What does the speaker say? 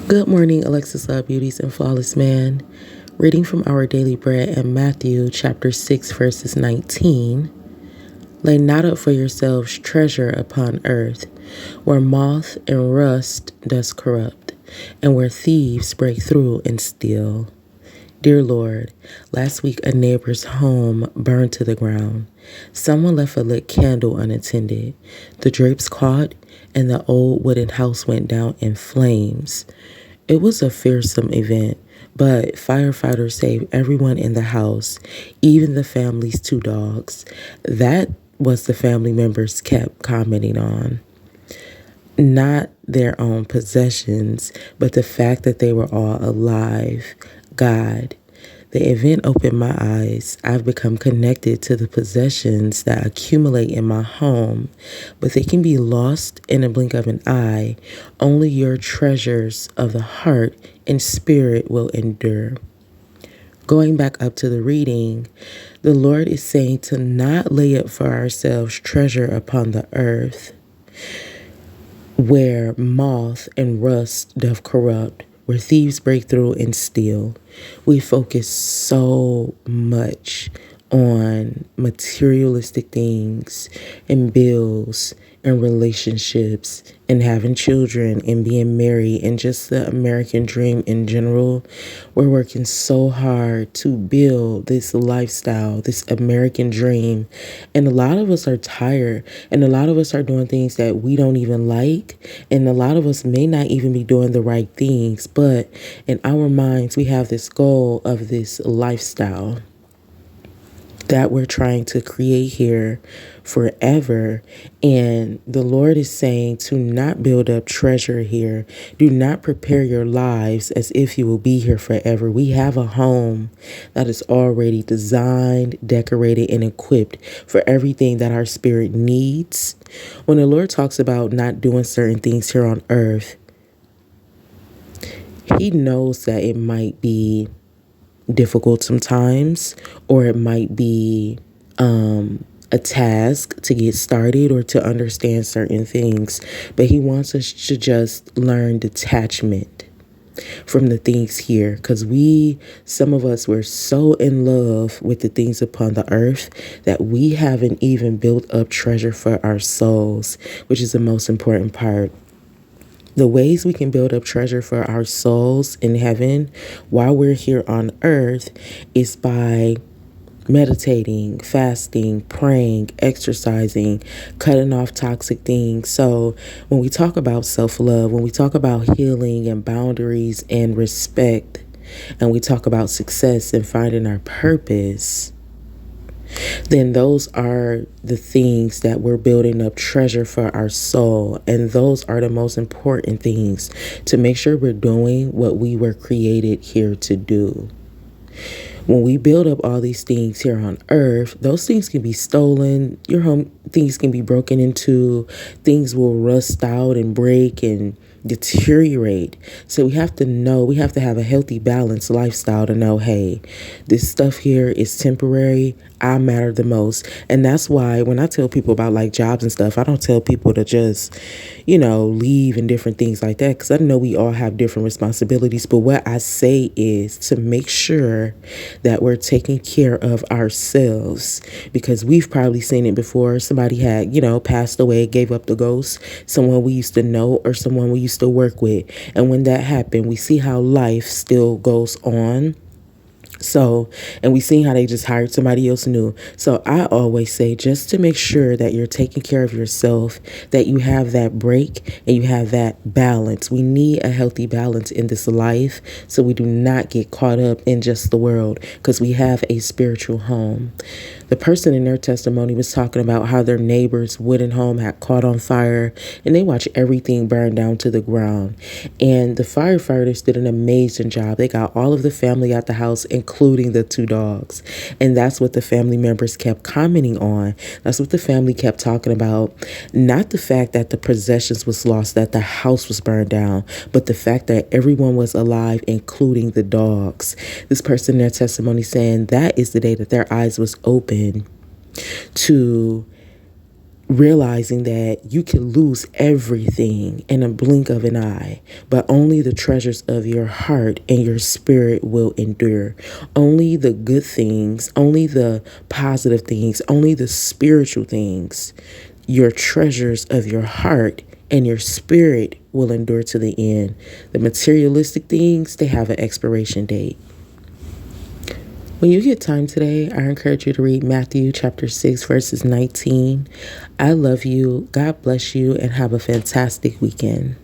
Good morning, Alexis Love Beauties and Flawless Man. Reading from our daily bread in Matthew chapter 6, verses 19. Lay not up for yourselves treasure upon earth, where moth and rust does corrupt, and where thieves break through and steal. Dear Lord, last week a neighbor's home burned to the ground. Someone left a lit candle unattended. The drapes caught, and the old wooden house went down in flames. It was a fearsome event, but firefighters saved everyone in the house, even the family's two dogs. That was the family members kept commenting on. Not their own possessions, but the fact that they were all alive. God. The event opened my eyes. I've become connected to the possessions that accumulate in my home, but they can be lost in a blink of an eye. Only your treasures of the heart and spirit will endure. Going back up to the reading, the Lord is saying to not lay up for ourselves treasure upon the earth, where moth and rust doth corrupt, where thieves break through and steal. We focus so much on materialistic things and bills and relationships and having children and being married and just the American dream in general. We're working so hard to build this lifestyle, this American dream. And a lot of us are tired, and a lot of us are doing things that we don't even like. And a lot of us may not even be doing the right things, but in our minds, we have this goal of this lifestyle that we're trying to create here forever. And the Lord is saying to not build up treasure here. Do not prepare your lives as if you will be here forever. We have a home that is already designed, decorated, and equipped for everything that our spirit needs. When the Lord talks about not doing certain things here on earth, He knows that it might be difficult sometimes, or it might be a task to get started or to understand certain things. But He wants us to just learn detachment from the things here, because some of us, we're so in love with the things upon the earth that we haven't even built up treasure for our souls, which is the most important part. The ways we can build up treasure for our souls in heaven while we're here on earth is by meditating, fasting, praying, exercising, cutting off toxic things. So when we talk about self-love, when we talk about healing and boundaries and respect, and we talk about success and finding our purpose, then those are the things that we're building up treasure for our soul. And those are the most important things to make sure we're doing what we were created here to do. When we build up all these things here on earth, those things can be stolen. Your home things can be broken into. Things will rust out and break and deteriorate. So we have to know, we have to have a healthy, balanced lifestyle to know, hey, this stuff here is temporary. I matter the most. And that's why when I tell people about like jobs and stuff, I don't tell people to just, leave and different things like that, because I know we all have different responsibilities. But what I say is to make sure that we're taking care of ourselves, because we've probably seen it before. Somebody had, passed away, gave up the ghost, someone we used to know or someone we used to work with. And when that happened, we see how life still goes on. So, and we seen how they just hired somebody else new. So I always say, just to make sure that you're taking care of yourself, that you have that break and you have that balance. We need a healthy balance in this life so we do not get caught up in just the world, because we have a spiritual home. The person in their testimony was talking about how their neighbor's wooden home had caught on fire, and they watched everything burn down to the ground. And the firefighters did an amazing job. They got all of the family out the house, including the two dogs. And that's what the family members kept commenting on. That's what the family kept talking about. Not the fact that the possessions was lost, that the house was burned down, but the fact that everyone was alive, including the dogs. This person in their testimony saying that is the day that their eyes was open to realizing that you can lose everything in a blink of an eye, but only the treasures of your heart and your spirit will endure. Only the good things, only the positive things, only the spiritual things, your treasures of your heart and your spirit will endure to the end. The materialistic things, they have an expiration date. When you get time today, I encourage you to read Matthew chapter 6, verses 19. I love you. God bless you, and have a fantastic weekend.